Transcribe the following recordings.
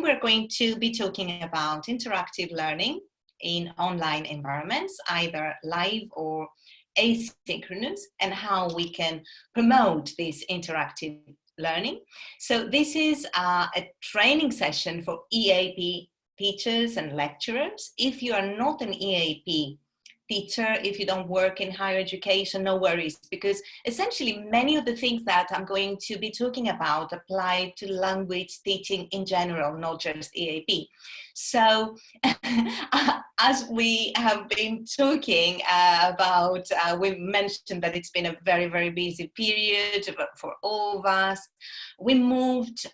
we're going to be talking about interactive learning in online environments, either live or asynchronous, and how we can promote this interactive learning. So this is a training session for EAP teachers and lecturers. If you are not an EAP teacher, if you don't work in higher education, no worries, because essentially many of the things that I'm going to be talking about apply to language teaching in general, not just EAP. So as we have been talking about, we mentioned that it's been a very, very busy period for all of us. We moved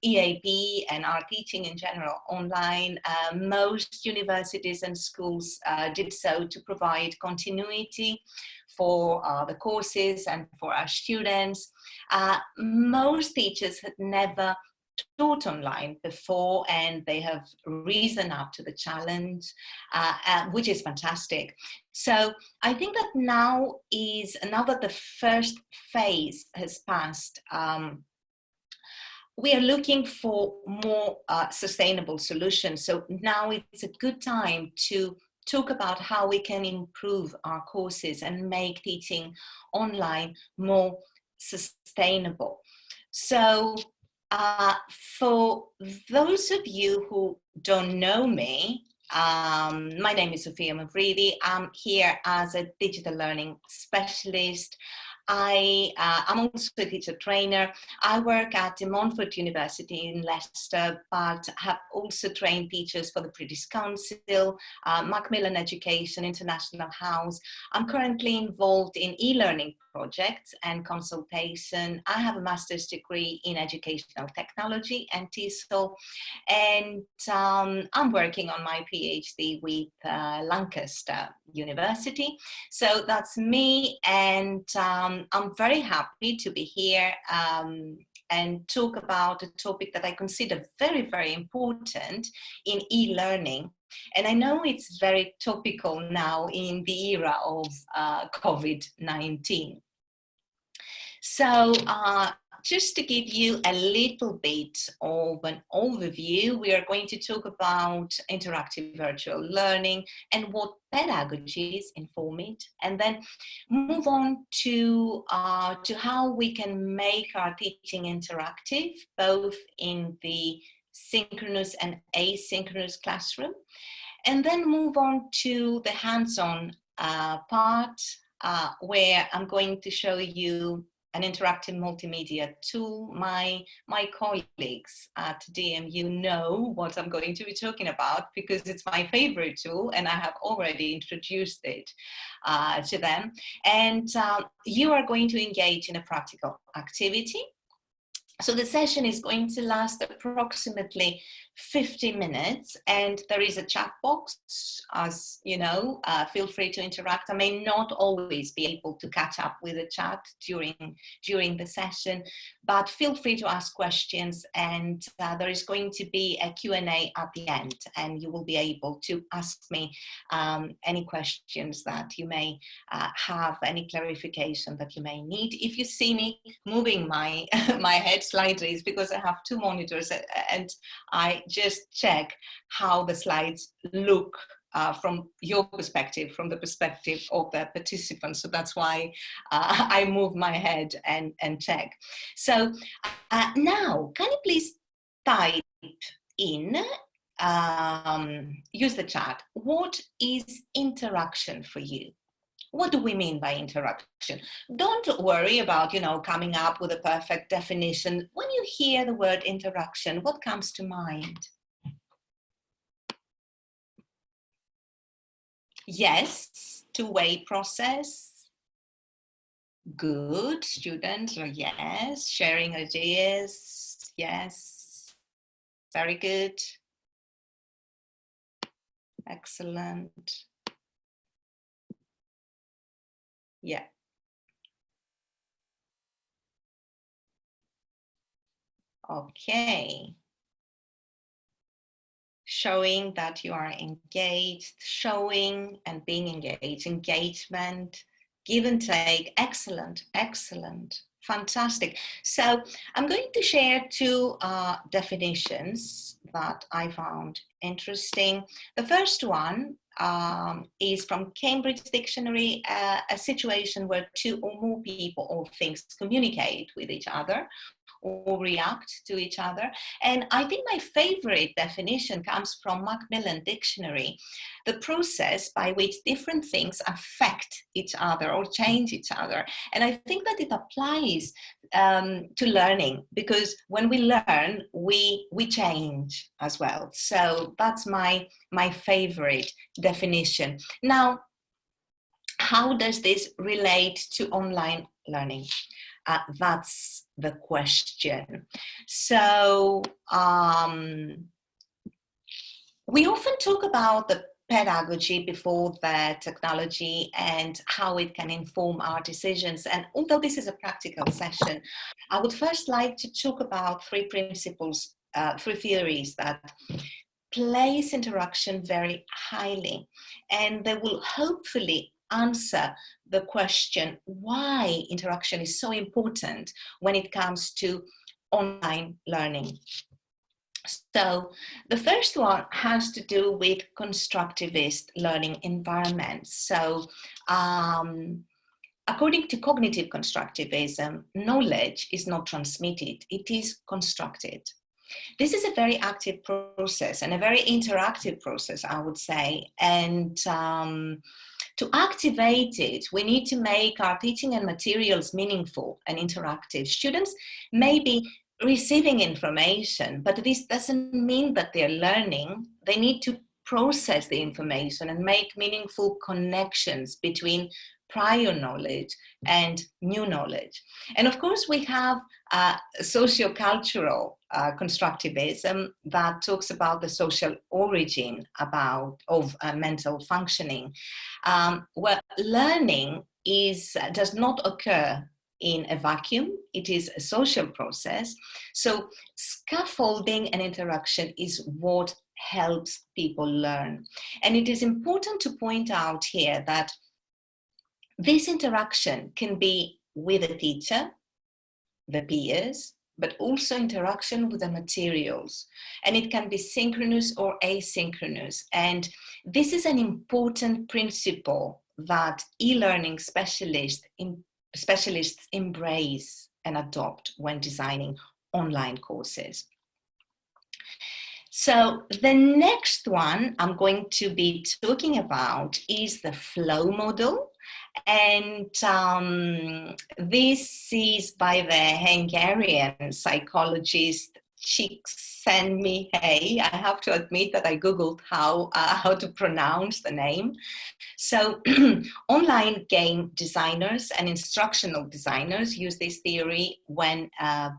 EAP and our teaching in general online. Most universities and schools did so to provide continuity for the courses and for our students. Most teachers had never taught online before, and they have risen up to the challenge, which is fantastic. So I think that now that the first phase has passed, we are looking for more sustainable solutions. So now it's a good time to talk about how we can improve our courses and make teaching online more sustainable. So for those of you who don't know me, my name is Sophia Mavridi. I'm here as a digital learning specialist. I'm also a teacher trainer. I work at De Montfort University in Leicester, but have also trained teachers for the British Council, Macmillan Education, International House. I'm currently involved in e-learning projects and consultation. I have a master's degree in educational technology and TESOL, and I'm working on my PhD with Lancaster University. So that's me, and I'm very happy to be here and talk about a topic that I consider very, very important in e-learning. And I know it's very topical now in the era of COVID-19. So just to give you a little bit of an overview, we are going to talk about interactive virtual learning and what pedagogies inform it, and then move on to how we can make our teaching interactive, both in the synchronous and asynchronous classroom, and then move on to the hands-on part, where I'm going to show you an interactive multimedia tool. My colleagues at DMU know what I'm going to be talking about because it's my favorite tool and I have already introduced it to them. And you are going to engage in a practical activity. So the session is going to last approximately 50 minutes, and there is a chat box, as you know. Feel free to interact. I may not always be able to catch up with the chat during the session, but feel free to ask questions, and there is going to be a Q&A at the end, and you will be able to ask me any questions that you may have, any clarification that you may need. If you see me moving my head slightly, it's because I have two monitors and I just check how the slides look from your perspective, from the perspective of the participants. So that's why I move my head and check. So now, can you please type in, use the chat, what is interaction for you? What do we mean by interaction? Don't worry about, coming up with a perfect definition. When you hear the word interaction, what comes to mind? Yes, two-way process. Good, students, or yes, sharing ideas. Yes, very good. Excellent. Yeah. Okay. Showing that you are engaged, showing and being engaged, engagement, give and take. Excellent, excellent, fantastic. So I'm going to share two definitions that I found interesting. The first one is from Cambridge Dictionary, a situation where two or more people or things communicate with each other or react to each other. And I think my favorite definition comes from Macmillan Dictionary, the process by which different things affect each other or change each other. And I think that it applies to learning, because when we learn, we change as well. So that's my favorite definition. Now, how does this relate to online learning? That's the question. So we often talk about the pedagogy before the technology and how it can inform our decisions. And although this is a practical session, I would first like to talk about three principles, three theories that place interaction very highly, and they will hopefully answer the question why interaction is so important when it comes to online learning. So the first one has to do with constructivist learning environments. So according to cognitive constructivism, knowledge is not transmitted, it is constructed. This is a very active process and a very interactive process, I would say. And to activate it, we need to make our teaching and materials meaningful and interactive. Students may be receiving information, but this doesn't mean that they're learning. They need to process the information and make meaningful connections between prior knowledge and new knowledge. And of course, we have socio-cultural constructivism that talks about the social origin of mental functioning, where learning does not occur in a vacuum. It is a social process. So scaffolding and interaction is what helps people learn. And it is important to point out here that this interaction can be with a teacher, the peers, but also interaction with the materials. And it can be synchronous or asynchronous. And this is an important principle that e-learning specialists embrace and adopt when designing online courses. So the next one I'm going to be talking about is the flow model. And this is by the Hungarian psychologist Csikszentmihalyi. I have to admit that I Googled how to pronounce the name. So online game designers and instructional designers use this theory when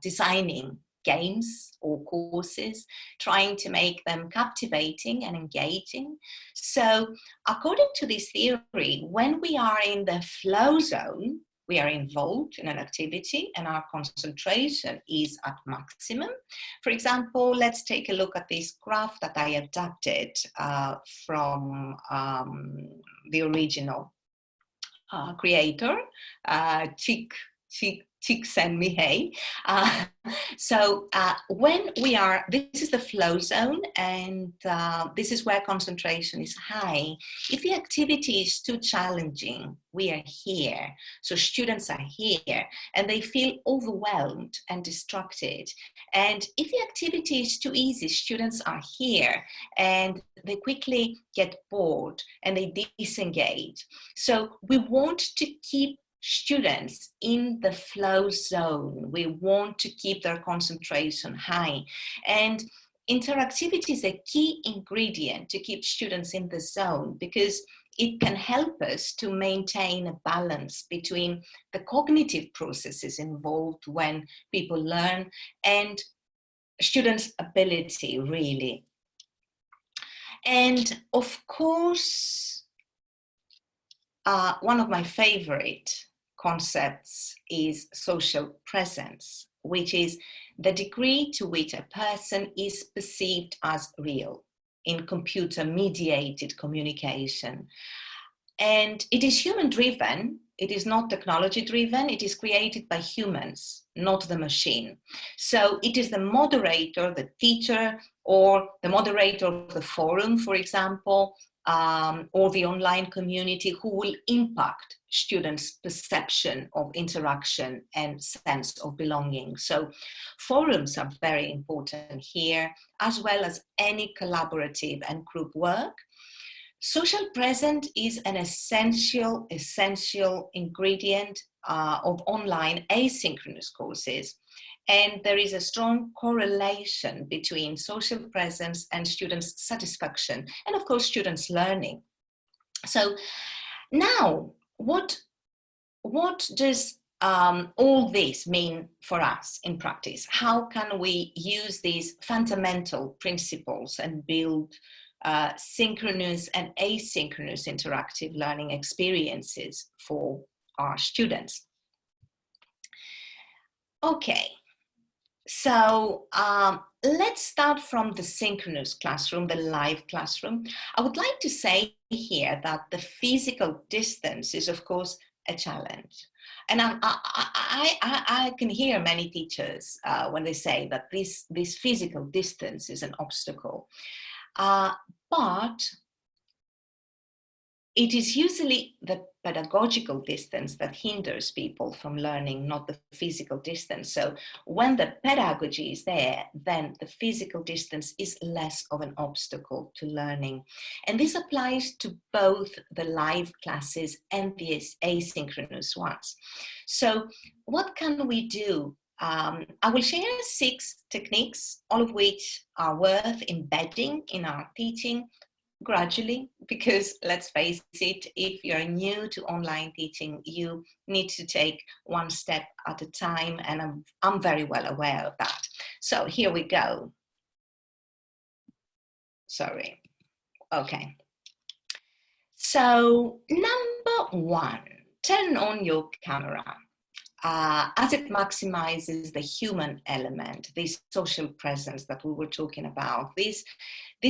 designing games or courses, trying to make them captivating and engaging. So according to this theory, when we are in the flow zone, we are involved in an activity and our concentration is at maximum. For example, let's take a look at this graph that I adapted from the original creator, Csikszentmihalyi. So when we are, this is the flow zone, and this is where concentration is high. If the activity is too challenging, we are here. So students are here and they feel overwhelmed and distracted. And if the activity is too easy, students are here and they quickly get bored and they disengage. So we want to keep students in the flow zone. We want to keep their concentration high. And interactivity is a key ingredient to keep students in the zone, because it can help us to maintain a balance between the cognitive processes involved when people learn and students' ability, really. And of course, one of my favorite concepts is social presence, which is the degree to which a person is perceived as real in computer-mediated communication. And it is human-driven, it is not technology-driven, it is created by humans, not the machine. So it is the moderator, the teacher, or the moderator of the forum, for example, or the online community, who will impact students' perception of interaction and sense of belonging. So forums are very important here, as well as any collaborative and group work. Social presence is an essential ingredient of online asynchronous courses. And there is a strong correlation between social presence and students' satisfaction, and of course, students' learning. So now, what does all this mean for us in practice? How can we use these fundamental principles and build synchronous and asynchronous interactive learning experiences for our students? Okay. So let's start from the synchronous classroom, the live classroom. I would like to say here that the physical distance is, of course, a challenge. And I can hear many teachers when they say that this physical distance is an obstacle. But it is usually the pedagogical distance that hinders people from learning, not the physical distance. So when the pedagogy is there, then the physical distance is less of an obstacle to learning. And this applies to both the live classes and the asynchronous ones. So what can we do? I will share 6 techniques, all of which are worth embedding in our teaching gradually, because let's face it, if you're new to online teaching, you need to take one step at a time, and I'm very well aware of that. So here we go. Sorry. Okay. So number 1, turn on your camera. As it maximizes the human element, this social presence that we were talking about. This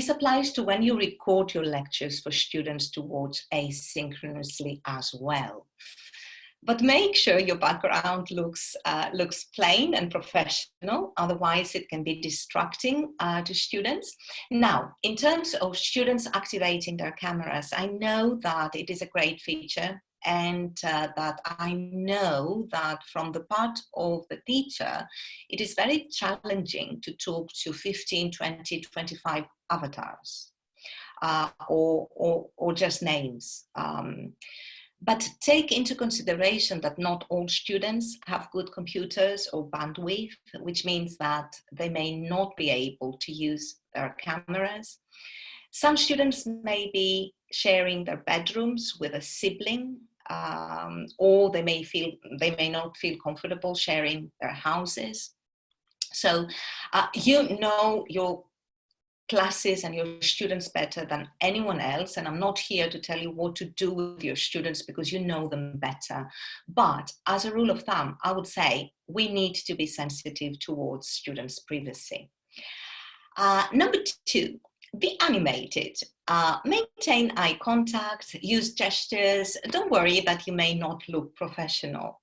applies to when you record your lectures for students to watch asynchronously as well. But make sure your background looks plain and professional, otherwise it can be distracting to students. Now, in terms of students activating their cameras, I know that it is a great feature, and that I know that from the part of the teacher, it is very challenging to talk to 15, 20, 25 avatars or just names. But take into consideration that not all students have good computers or bandwidth, which means that they may not be able to use their cameras. Some students may be sharing their bedrooms with a sibling, or they may not feel comfortable sharing their houses. So you know your classes and your students better than anyone else, and I'm not here to tell you what to do with your students because you know them better. But as a rule of thumb, I would say we need to be sensitive towards students' privacy. Number 2, be animated. Maintain eye contact, use gestures. Don't worry that you may not look professional.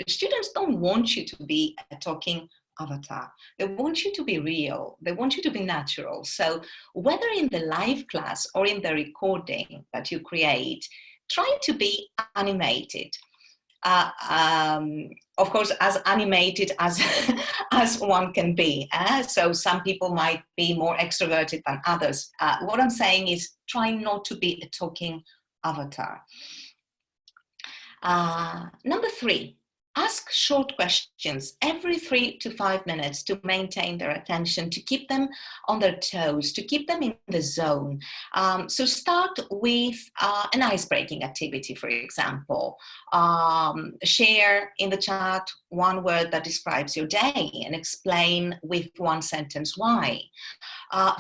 Students don't want you to be a talking avatar. They want you to be real. They want you to be natural. So whether in the live class or in the recording that you create, try to be animated. Of course, as animated as as one can be. So some people might be more extroverted than others. What I'm saying is try not to be a talking avatar. Number 3, ask short questions every 3 to 5 minutes to maintain their attention, to keep them on their toes, to keep them in the zone. So start with an ice-breaking activity, for example. Share in the chat one word that describes your day and explain with one sentence why.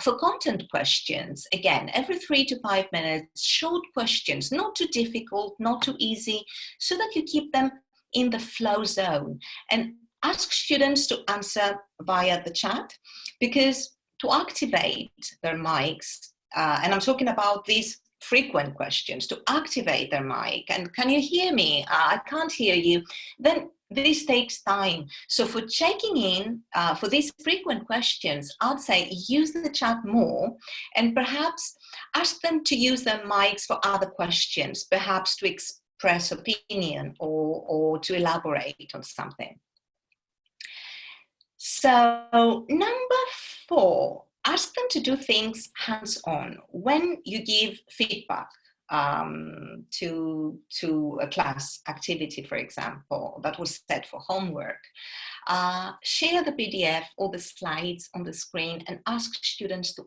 For content questions, again, every 3 to 5 minutes, short questions, not too difficult, not too easy, so that you keep them in the flow zone, and ask students to answer via the chat, because to activate their mics, and I'm talking about these frequent questions, to activate their mic, and can you hear me? I can't hear you. Then this takes time. So for checking in, for these frequent questions, I'd say use the chat more and perhaps ask them to use their mics for other questions, perhaps to express opinion or to elaborate on something. So number 4, ask them to do things hands-on. When you give feedback to a class activity, for example, that was set for homework, share the PDF or the slides on the screen and ask students to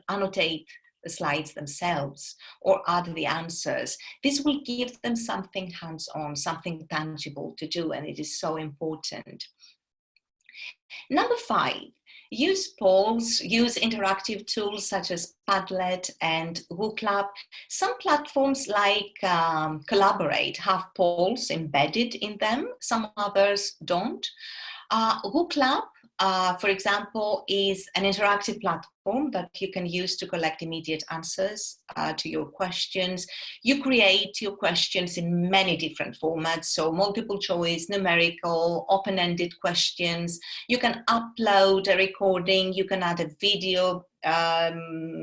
annotate the slides themselves or add the answers. This will give them something hands-on, something tangible to do, and it is so important. Number 5, use polls, use interactive tools such as Padlet and WooClap. Some platforms like Collaborate have polls embedded in them, some others don't. WooClap, for example, is an interactive platform that you can use to collect immediate answers to your questions. You create your questions in many different formats, so multiple choice, numerical, open-ended questions. You can upload a recording, you can add a video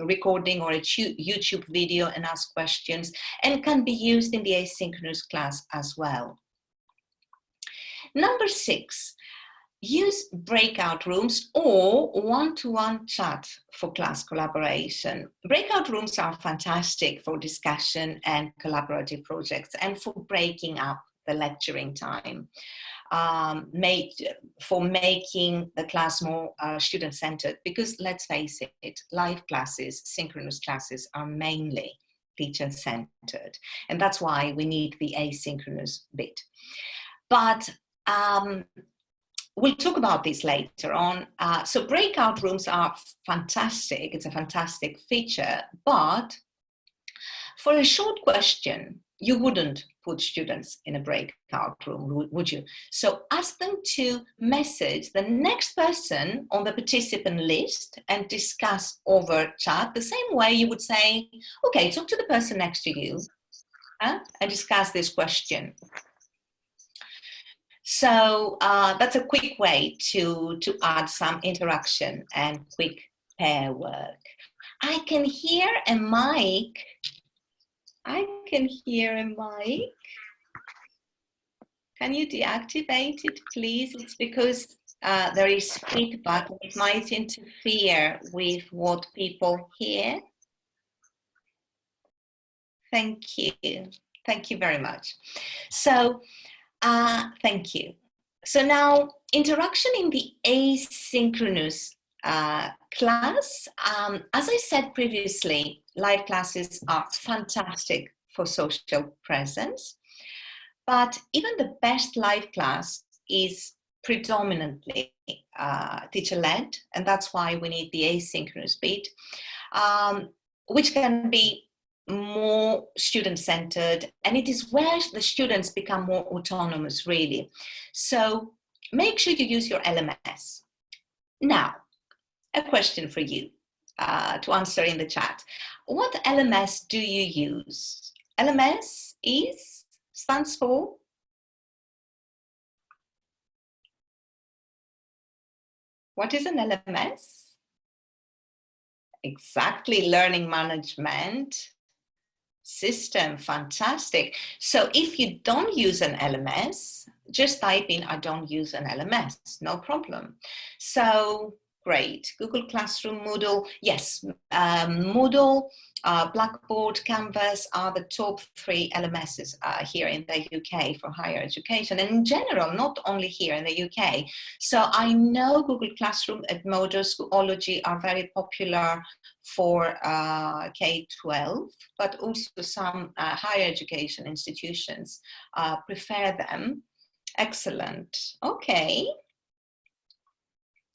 recording or a YouTube video and ask questions, and can be used in the asynchronous class as well. Number 6, use breakout rooms or one-to-one chat for class collaboration. Breakout rooms are fantastic for discussion and collaborative projects and for breaking up the lecturing time, for making the class more student-centered, because let's face it, live classes, synchronous classes are mainly teacher-centered, and that's why we need the asynchronous bit. But we'll talk about this later on. So breakout rooms are fantastic. It's a fantastic feature, but for a short question, you wouldn't put students in a breakout room, would you? So ask them to message the next person on the participant list and discuss over chat, the same way you would say, okay, talk to the person next to you and discuss this question. So that's a quick way to add some interaction and quick pair work. I can hear a mic. Can you deactivate it, please? It's because there is feedback. It might interfere with what people hear. Thank you. Thank you very much. So, thank you. So now, interaction in the asynchronous class. As I said previously, live classes are fantastic for social presence, but even the best live class is predominantly teacher-led, and that's why we need the asynchronous bit, which can be more student-centered, and it is where the students become more autonomous, really. So make sure you use your LMS. Now, a question for you to answer in the chat. What LMS do you use? LMS stands for? What is an LMS? Exactly, learning management system. Fantastic. So if you don't use an LMS, just type in, I don't use an LMS, no problem. So great. Google Classroom, Moodle. Yes, Moodle, Blackboard, Canvas are the top 3 LMSs here in the UK for higher education, and in general, not only here in the UK. So I know Google Classroom and Moodle, Schoology are very popular for K-12, but also some higher education institutions prefer them. Excellent.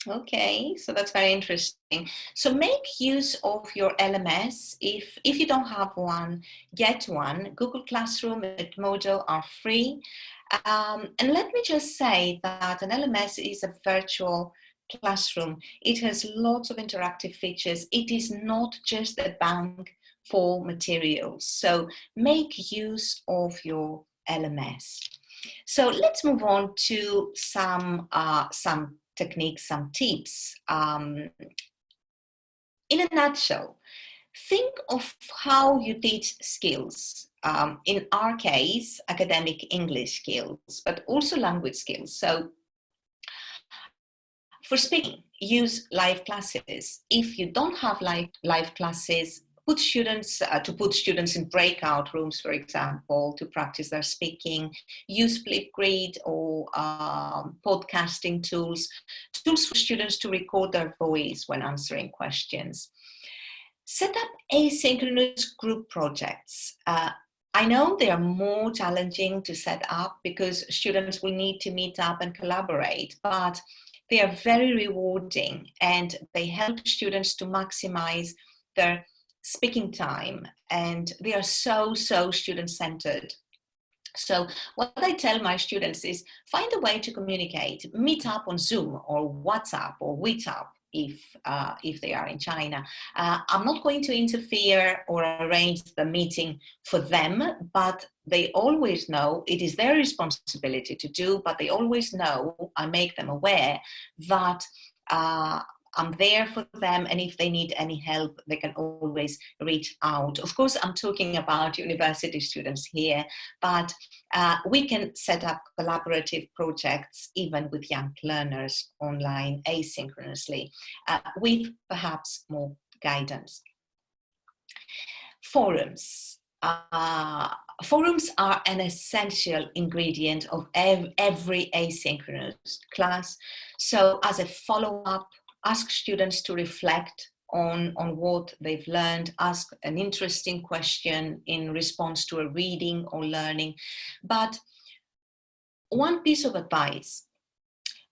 Okay, so that's very interesting. So make use of your LMS. If you don't have one, get one. Google Classroom and Moodle are free. And let me just say that an LMS is a virtual classroom. It has lots of interactive features. It is not just a bank for materials. So make use of your LMS. So let's move on to some techniques, some tips. In a nutshell, think of how you teach skills. In our case, academic English skills, but also language skills. So for speaking, use live classes. If you don't have live classes, put students in breakout rooms, for example, to practice their speaking. Use Flipgrid or podcasting tools for students to record their voice when answering questions. Set up asynchronous group projects. I know they are more challenging to set up because students will need to meet up and collaborate, but they are very rewarding and they help students to maximize their speaking time, and they are so student-centered. So what I tell my students is find a way to communicate, meet up on Zoom or WhatsApp or WeChat if they are in China. I'm not going to interfere or arrange the meeting for them, but they always know it is their responsibility to do, but they always know, I make them aware that I'm there for them, and if they need any help, they can always reach out. Of course, I'm talking about university students here, but we can set up collaborative projects even with young learners online asynchronously with perhaps more guidance. Forums. Forums are an essential ingredient of every asynchronous class. So as a follow-up, ask students to reflect on what they've learned, ask an interesting question in response to a reading or learning. But one piece of advice,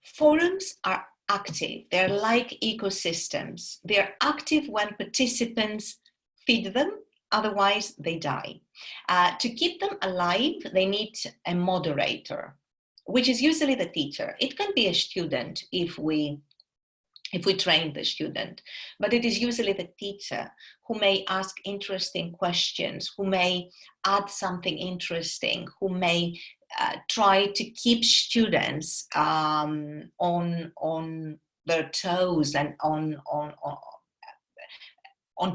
forums are active. They're like ecosystems. They're active when participants feed them, otherwise they die. To keep them alive, they need a moderator, which is usually the teacher. It can be a student if we train the student, but it is usually the teacher who may ask interesting questions, who may add something interesting, who may try to keep students on their toes and on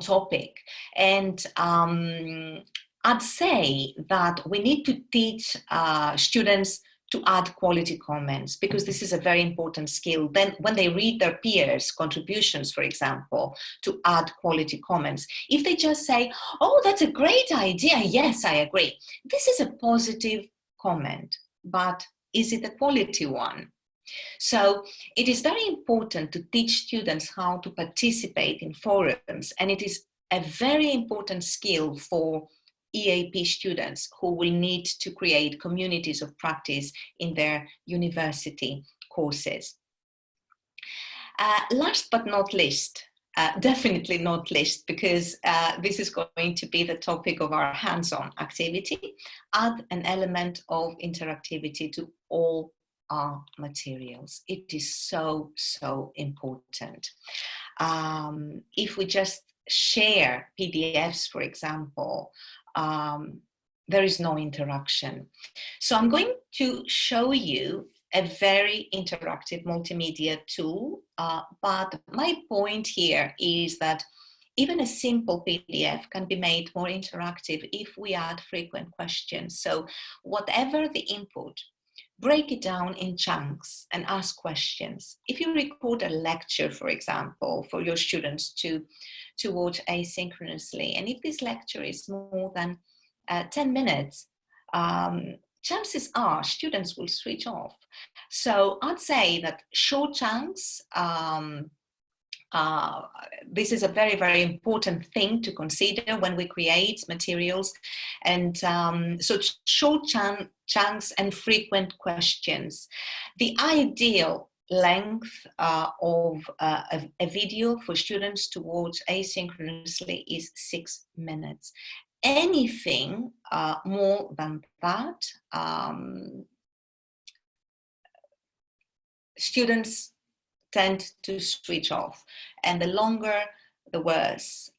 topic. And I'd say that we need to teach students to add quality comments, because this is a very important skill. Then when they read their peers' contributions, for example, to add quality comments, if they just say, oh, that's a great idea, yes, I agree. This is a positive comment, but is it a quality one? So it is very important to teach students how to participate in forums, and it is a very important skill for EAP students who will need to create communities of practice in their university courses. Last but not least, definitely not least, because this is going to be the topic of our hands-on activity, add an element of interactivity to all our materials. It is so important. If we just share PDFs, for example, there is no interaction. So I'm going to show you a very interactive multimedia tool, but my point here is that even a simple PDF can be made more interactive if we add frequent questions. So whatever the input, break it down in chunks and ask questions. If you record a lecture, for example, for your students to watch asynchronously, and if this lecture is more than 10 minutes, chances are students will switch off. So I'd say that short chunks, this is a very important thing to consider when we create materials. And so short chunks and frequent questions. The ideal length of a video for students to watch asynchronously is 6 minutes. Anything more than that, students tend to switch off, and the longer the worse.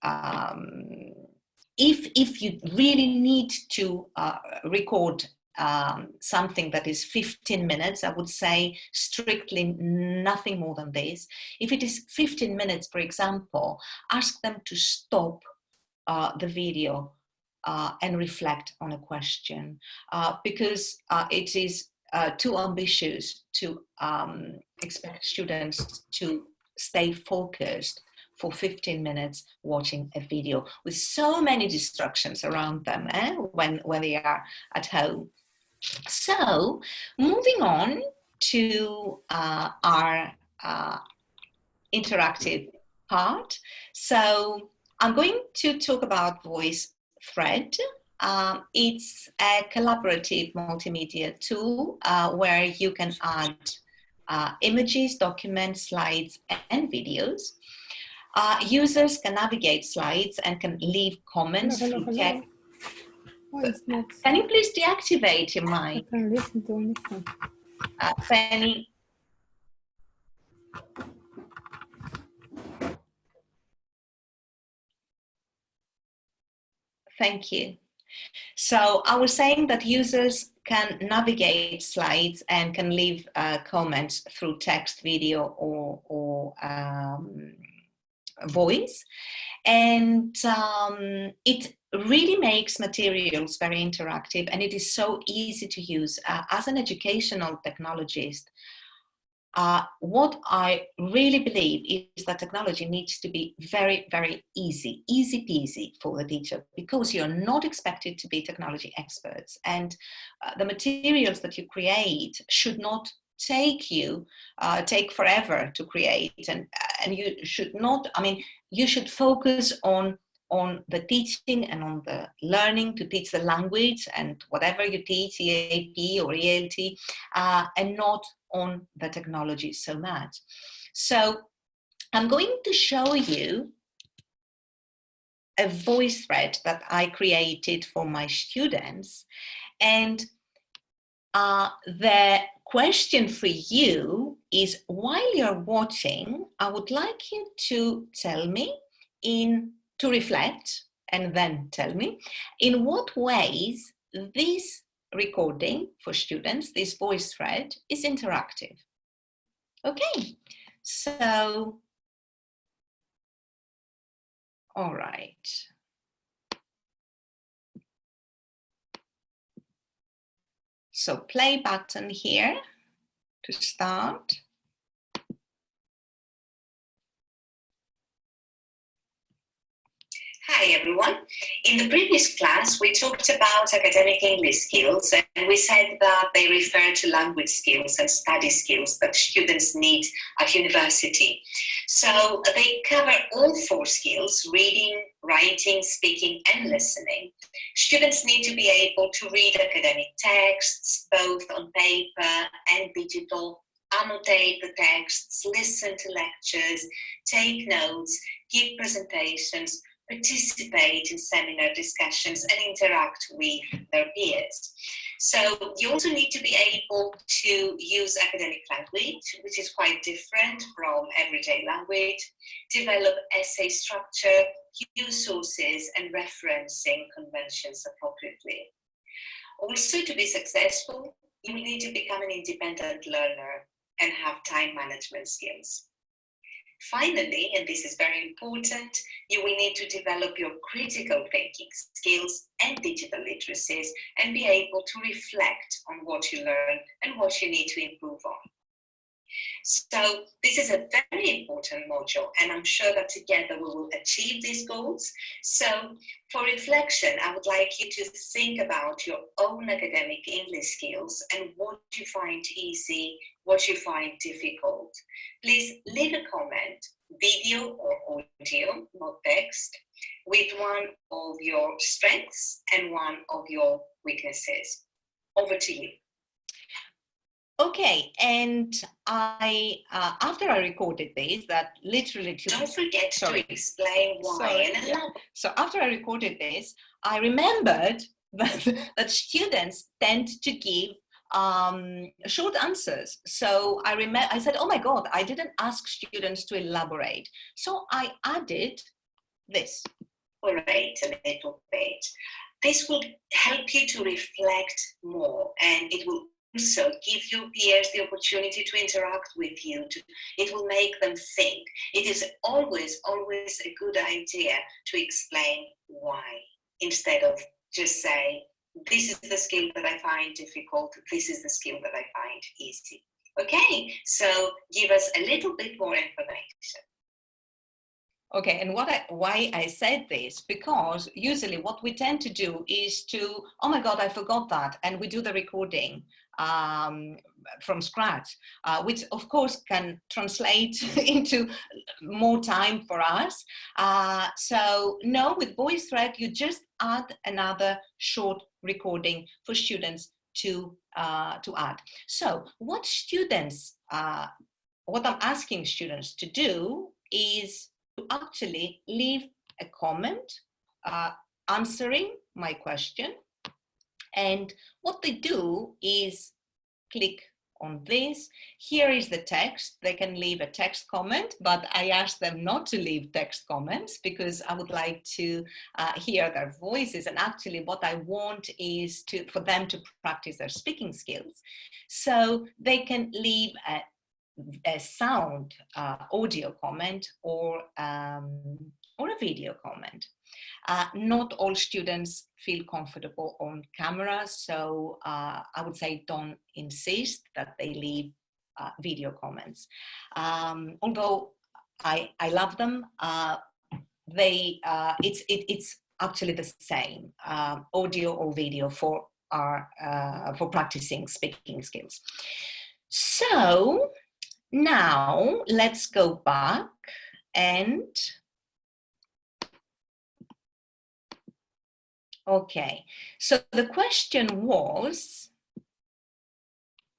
If you really need to record something that is 15 minutes, I would say strictly nothing more than this. If it is 15 minutes, for example, ask them to stop the video and reflect on a question, because it is too ambitious to expect students to stay focused for 15 minutes watching a video with so many distractions around them when they are at home. So moving on to our interactive part. So I'm going to talk about Voicethread. It's a collaborative multimedia tool where you can add images, documents, slides, and videos. Users can navigate slides and can leave comments through text. Oh, it's not. Can you please deactivate your mic? I can listen to anything. Penny. Thank you. So I was saying that users can navigate slides and can leave comments through text, video, or voice. And it really makes materials very interactive, and it is so easy to use. As an educational technologist, what I really believe is that technology needs to be very, very easy peasy for the teacher, because you're not expected to be technology experts, and the materials that you create should not take forever to create, and you should not, I mean, you should focus on the teaching and on the learning to teach the language and whatever you teach, EAP or ELT, and not on the technology so much. So I'm going to show you a Voicethread that I created for my students, and the question for you is, while you're watching, I would like you to tell me, to reflect, and then tell me in what ways this recording for students, this Voicethread, is interactive. Okay, so, all right. So play button here to start. Hi everyone. In the previous class, we talked about academic English skills, and we said that they refer to language skills and study skills that students need at university. So they cover all 4 skills: reading, writing, speaking, and listening. Students need to be able to read academic texts, both on paper and digital, annotate the texts, listen to lectures, take notes, give presentations, participate in seminar discussions, and interact with their peers. So you also need to be able to use academic language, which is quite different from everyday language, develop essay structure, use sources and referencing conventions appropriately. Also, to be successful, you will need to become an independent learner and have time management skills. Finally, and this is very important, you will need to develop your critical thinking skills and digital literacies and be able to reflect on what you learn and what you need to improve on. So this is a very important module, and I'm sure that together we will achieve these goals. So for reflection, I would like you to think about your own academic English skills and what you find easy, what you find difficult. Please leave a comment, video or audio, not text, with one of your strengths and one of your weaknesses. Over to you. Okay, and I after I recorded this, that literally took... Don't forget to explain why. So after I recorded this, I remembered that students tend to give short answers. So I said, oh my God, I didn't ask students to elaborate. So I added this. Elaborate a little bit. This will help you to reflect more, and it will also give your peers the opportunity to interact with you. It will make them think. It is always a good idea to explain why, instead of just say, this is the skill that I find difficult, this is the skill that I find easy. Okay, so give us a little bit more information. Okay, and why I said this, because usually what we tend to do is to, oh my God, I forgot that, and we do the recording from scratch, which of course can translate into more time for us. So no, with Voicethread, you just add another short recording for students to add. So what I'm asking students to do is to actually leave a comment answering my question. And what they do is click on this. Here is the text. They can leave a text comment, but I ask them not to leave text comments because I would like to hear their voices. And actually what I want is for them to practice their speaking skills. So they can leave a sound audio comment or a video comment. Not all students feel comfortable on camera, so I would say don't insist that they leave video comments. Although I love them, it's actually the same, audio or video for practicing speaking skills. So now let's go back and okay, so the question was,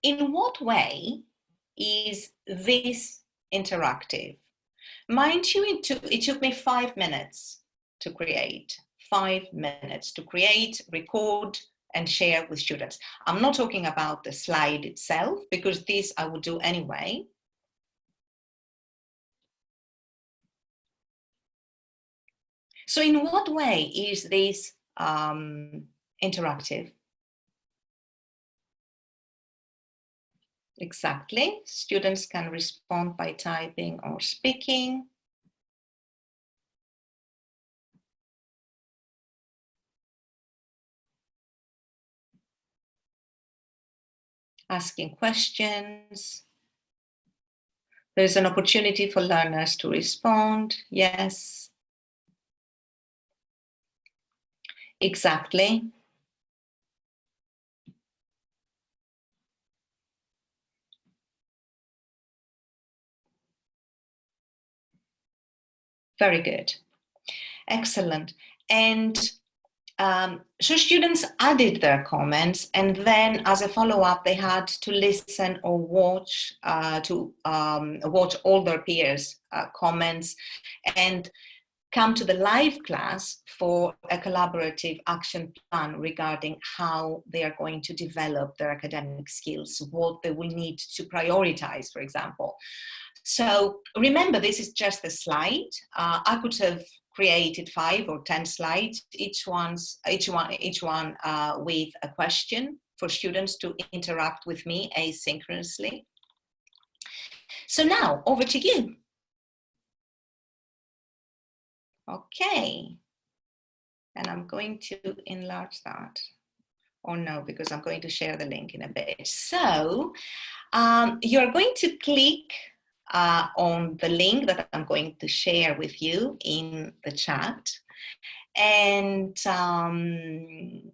in what way is this interactive? Mind you, it took me 5 minutes to create, 5 minutes to create, record, and share with students. I'm not talking about the slide itself, because this I would do anyway. So in what way is this interactive? Exactly. Students can respond by typing or speaking. Asking questions. There's an opportunity for learners to respond. Yes. Exactly. Very good. Excellent. And so students added their comments, and then as a follow-up, they had to listen or watch watch all their peers' comments and come to the live class for a collaborative action plan regarding how they are going to develop their academic skills, what they will need to prioritize, for example. So remember, this is just a slide. I could have created 5 or 10 slides, each one with a question for students to interact with me asynchronously. So now over to you. Okay, and I'm going to enlarge that, or no, because I'm going to share the link in a bit. So you're going to click on the link that I'm going to share with you in the chat, and I'm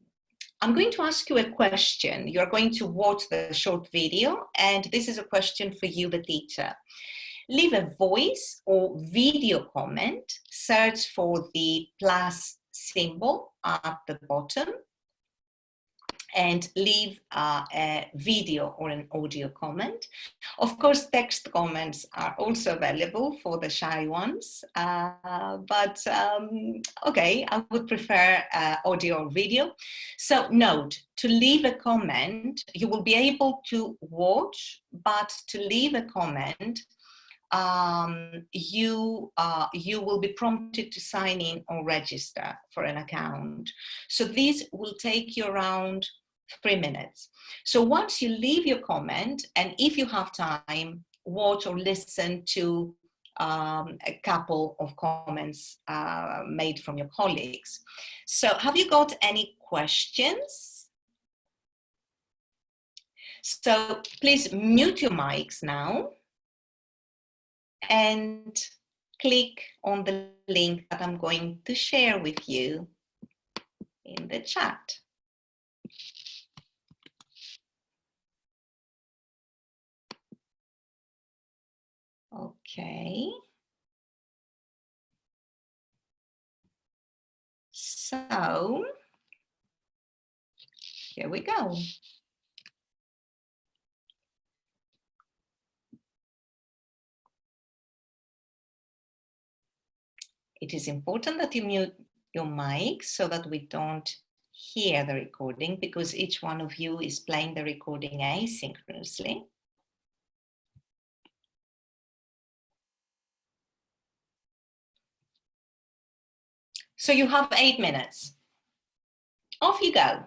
going to ask you a question. You're going to watch the short video, and this is a question for you, the teacher. Leave a voice or video comment, search for the plus symbol at the bottom, and leave a video or an audio comment. Of course, text comments are also available for the shy ones, but okay, I would prefer audio or video. So note, to leave a comment, you will be able to watch, but to leave a comment, you will be prompted to sign in or register for an account. So this will take you around 3 minutes. So once you leave your comment, and if you have time, watch or listen to a couple of comments made from your colleagues. So have you got any questions? So please mute your mics now and click on the link that I'm going to share with you in the chat. Okay. So here we go. It is important that you mute your mic so that we don't hear the recording, because each one of you is playing the recording asynchronously. So you have 8 minutes. Off you go.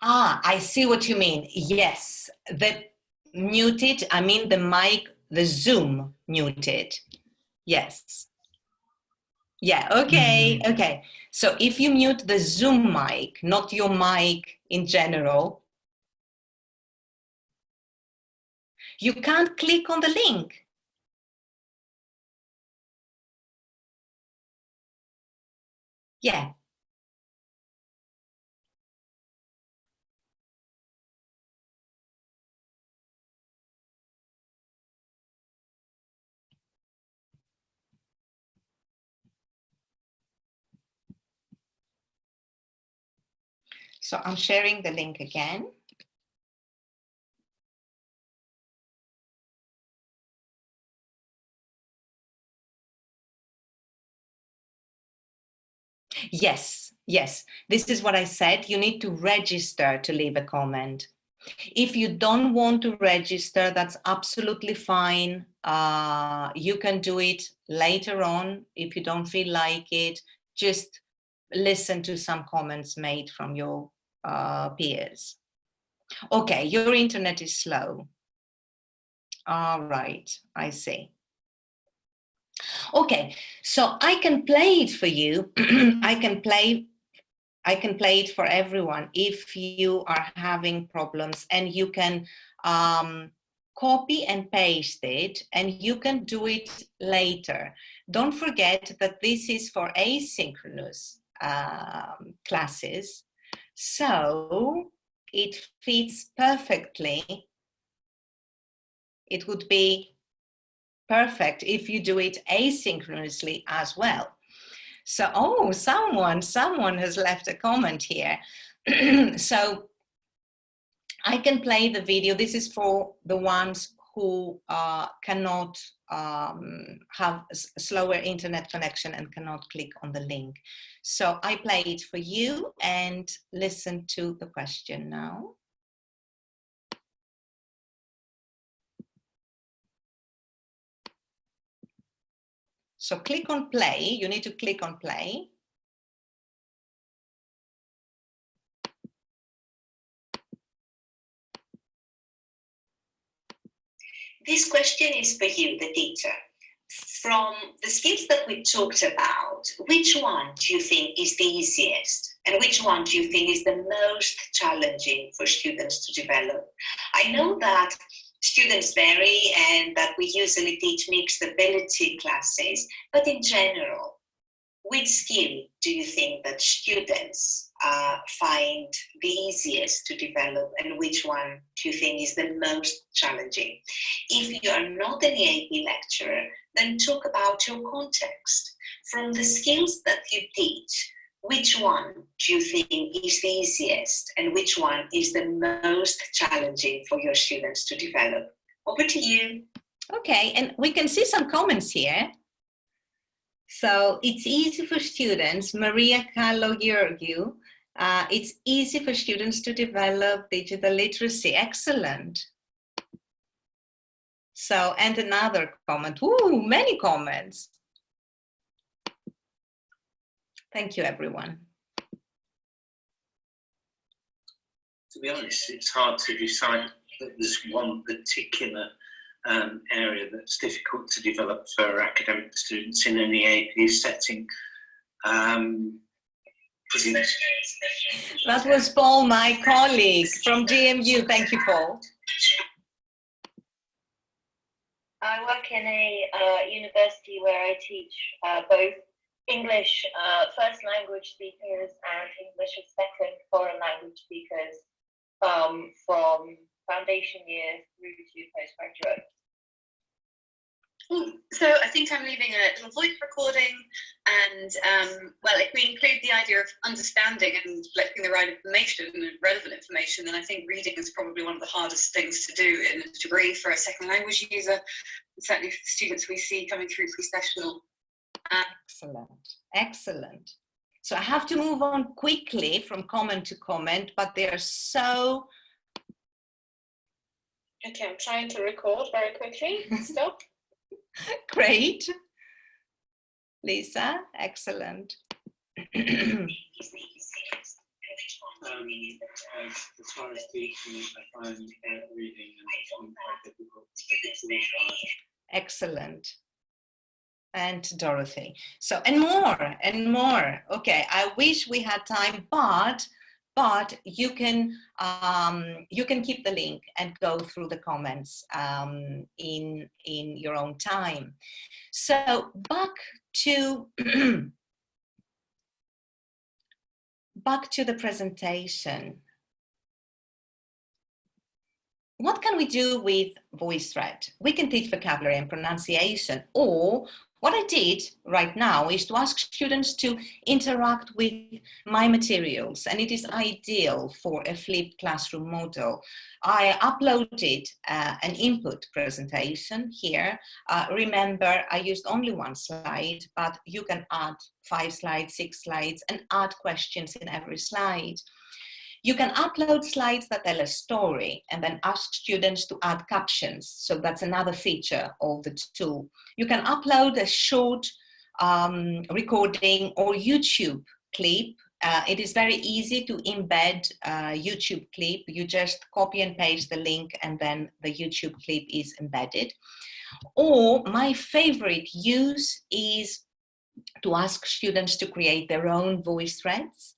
Ah, I see what you mean. Yes, the muted, I mean the mic, the Zoom muted. Yes. Yeah, okay, okay. So if you mute the Zoom mic, not your mic in general, you can't click on the link. Yeah. So I'm sharing the link again. Yes, yes. This is what I said. You need to register to leave a comment. If you don't want to register, that's absolutely fine. You can do it later on if you don't feel like it. Just listen to some comments made from your peers. Okay, your internet is slow. All right, I see. Okay, so I can play it for you. I can play it for everyone if you are having problems, and you can copy and paste it, and you can do it later. Don't forget that this is for asynchronous classes, so it fits perfectly. It would be perfect if you do it asynchronously as well. So, oh, someone has left a comment here. So I can play the video. This is for the ones who cannot have a slower internet connection and cannot click on the link. So I play it for you and listen to the question now. So click on play. You need to click on play. This question is for you, the teacher. from the skills that we talked about, which one do you think is the easiest? And which one do you think is the most challenging for students to develop? I know that students vary and that we usually teach mixed ability classes, but in general, which skill do you think that students find the easiest to develop, and which one do you think is the most challenging? If you are not an EAP lecturer, then talk about your context. From the skills that you teach, which one do you think is the easiest, and which one is the most challenging for your students to develop? Over to you. Okay, and we can see some comments here. So it's easy for students, Maria Carlo Georgiou, it's easy for students to develop digital literacy. Excellent. So, and another comment. Ooh, many comments. Thank you, everyone. To be honest, it's hard to decide that there's one particular area that's difficult to develop for academic students in an EAP setting. That was Paul, my colleague from GMU. Thank you, Paul. I work in a university where I teach both English first language speakers and English as second foreign language speakers from foundation year through to postgraduate. So I think I'm leaving a little voice recording, and well, if we include the idea of understanding and selecting the right information and relevant information, then I think reading is probably one of the hardest things to do in a degree for a second language user, certainly for the students we see coming through pre-sessional. Excellent, excellent. So I have to move on quickly from comment to comment, but they are so... Okay, I'm trying to record very quickly. Stop. Great. Lisa, excellent. As far as teaching, I find reading and quite difficult. Excellent. And Dorothy. So, and more, and more. Okay, I wish we had time, but you can keep the link and go through the comments in your own time. So back to the presentation. What can we do with Voicethread? We can teach vocabulary and pronunciation, or what I did right now is to ask students to interact with my materials, and it is ideal for a flipped classroom model. I uploaded an input presentation here. Remember, I used only one slide, but you can add 5 slides, 6 slides, and add questions in every slide. You can upload slides that tell a story and then ask students to add captions. So that's another feature of the tool. You can upload a short recording or YouTube clip. It is very easy to embed a YouTube clip. You just copy and paste the link and then the YouTube clip is embedded. Or my favorite use is to ask students to create their own voice threads.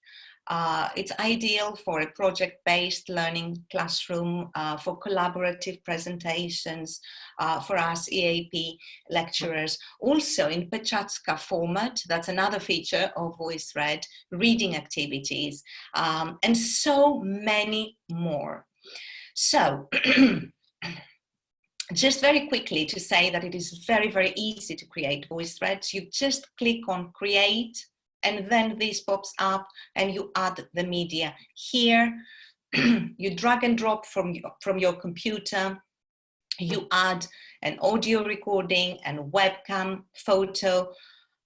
It's ideal for a project-based learning classroom, for collaborative presentations, for us EAP lecturers. Also in Pechatska format, that's another feature of Voicethread, reading activities, and so many more. So, just very quickly to say that it is very, very easy to create voice threads. You just click on create, and then this pops up and you add the media here. You drag and drop from your computer. You add an audio recording and webcam photo,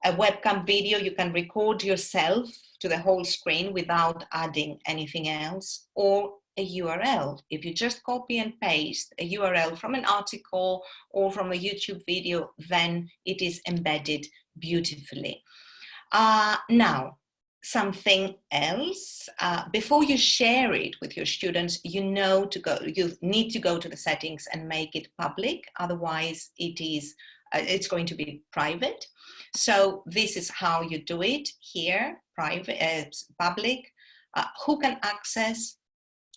a webcam video. You can record yourself to the whole screen without adding anything else, or a URL. If you just copy and paste a URL from an article or from a YouTube video, then it is embedded beautifully. Now, something else, before you share it with your students, you need to go to the settings and make it public. Otherwise, it is it's going to be private. So this is how you do it here, private, public, who can access,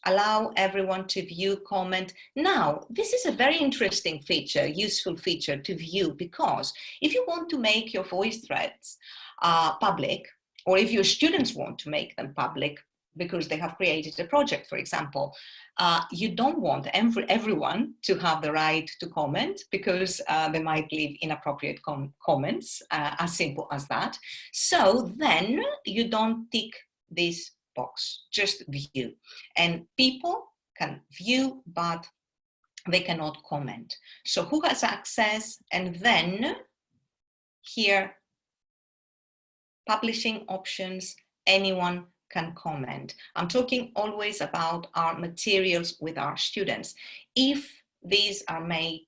allow everyone to view, comment. Now, this is a very interesting feature, useful feature to view, because if you want to make your voice threads public, or if your students want to make them public because they have created a project, for example, you don't want everyone to have the right to comment, because they might leave inappropriate comments, as simple as that. So then you don't tick this box, just view. And people can view, but they cannot comment. So who has access? And then here, publishing options, anyone can comment. I'm talking always about our materials with our students. If these are made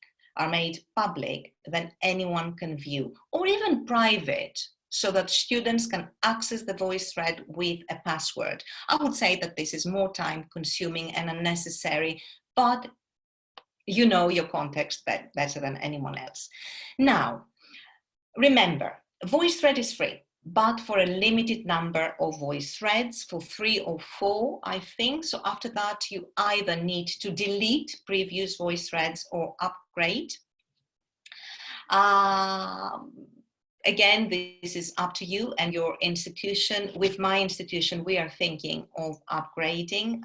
public, then anyone can view, or even private, so that students can access the Voicethread with a password. I would say that this is more time consuming and unnecessary, but you know your context better than anyone else. Now, remember, Voicethread is free, but for a limited number of voice threads, for 3 or 4, I think. So after that, you either need to delete previous voice threads or upgrade. Again, this is up to you and your institution. With my institution, we are thinking of upgrading.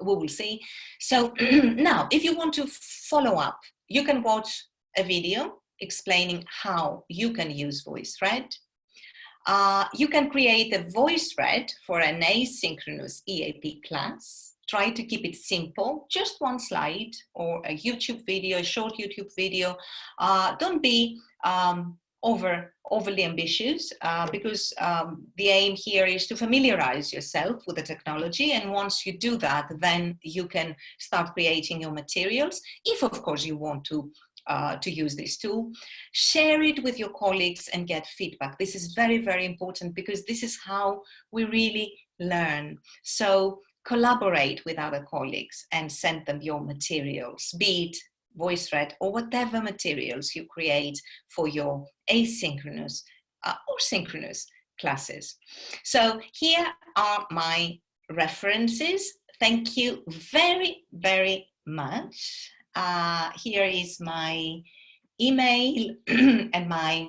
We will see. So now, if you want to follow up, you can watch a video explaining how you can use Voicethread. You can create a Voicethread for an asynchronous EAP class. Try to keep it simple, just one slide or a YouTube video, a short YouTube video. Don't be overly ambitious, because the aim here is to familiarize yourself with the technology, and once you do that, then you can start creating your materials, if of course you want to use this tool. Share it with your colleagues and get feedback. This is very, very important, because this is how we really learn. So collaborate with other colleagues and send them your materials, be it Voicethread or whatever materials you create for your asynchronous or synchronous classes. So here are my references. Thank you very, very much. Here is my email and my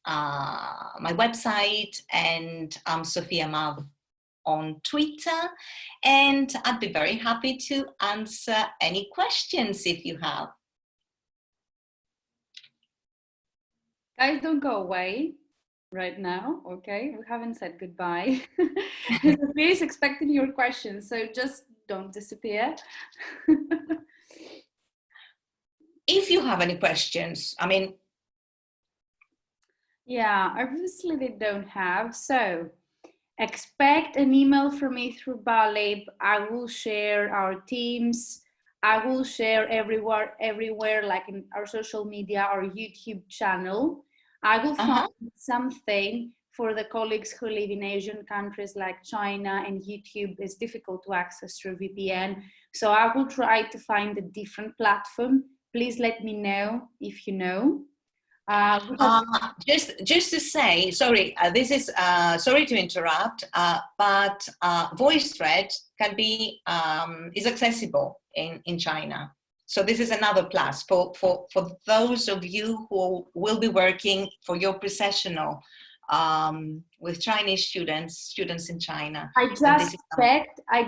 website, and I'm Sophia Mav on Twitter, and I'd be very happy to answer any questions if you have. Guys, don't go away right now, okay? We haven't said goodbye. Sophia is expecting your questions, so just don't disappear. If you have any questions, I mean. Yeah, obviously they don't have, so expect an email from me through Balib. I will share our teams. I will share everywhere, like in our social media, our YouTube channel. I will find something for the colleagues who live in Asian countries like China, and YouTube is difficult to access through VPN. So I will try to find a different platform. Please let me know if you know. Just to say, sorry, this is sorry to interrupt, but Voicethread can be is accessible in China. So this is another plus for those of you who will be working for your professional with Chinese students in China. I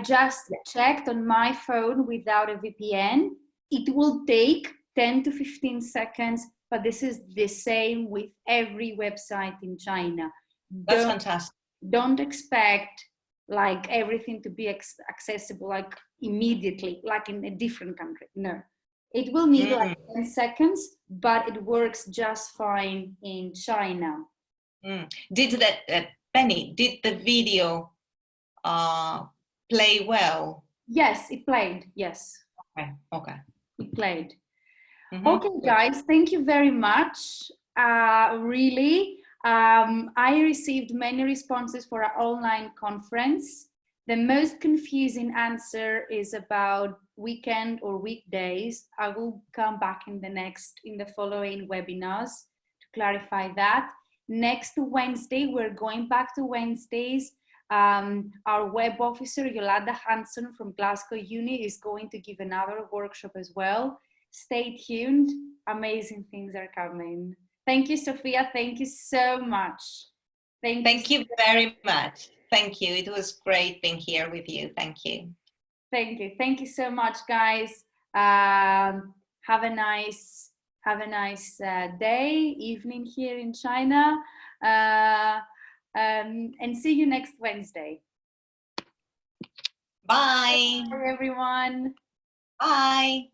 just checked on my phone without a VPN. It will take 10 to 15 seconds. But this is the same with every website in China. That's fantastic. Don't expect like everything to be accessible like immediately, like in a different country. No, it will need like 10 seconds, but it works just fine in China. Did Penny, did the video play well? Yes, it played. Yes. Okay. It played. Okay, guys, thank you very much. Really, I received many responses for our online conference. The most confusing answer is about weekend or weekdays. I will come back in the following webinars to clarify that. Next Wednesday, we're going back to Wednesdays. Our web officer, Yolanda Hanson from Glasgow Uni, is going to give another workshop as well. Stay tuned. Amazing things are coming. Thank you, Sophia. Thank you so much. Thank you very much. Thank you. It was great being here with you. Thank you. Thank you. Thank you so much, guys. Have a nice day, evening here in China. And see you next Wednesday. Bye. Bye, everyone. Bye.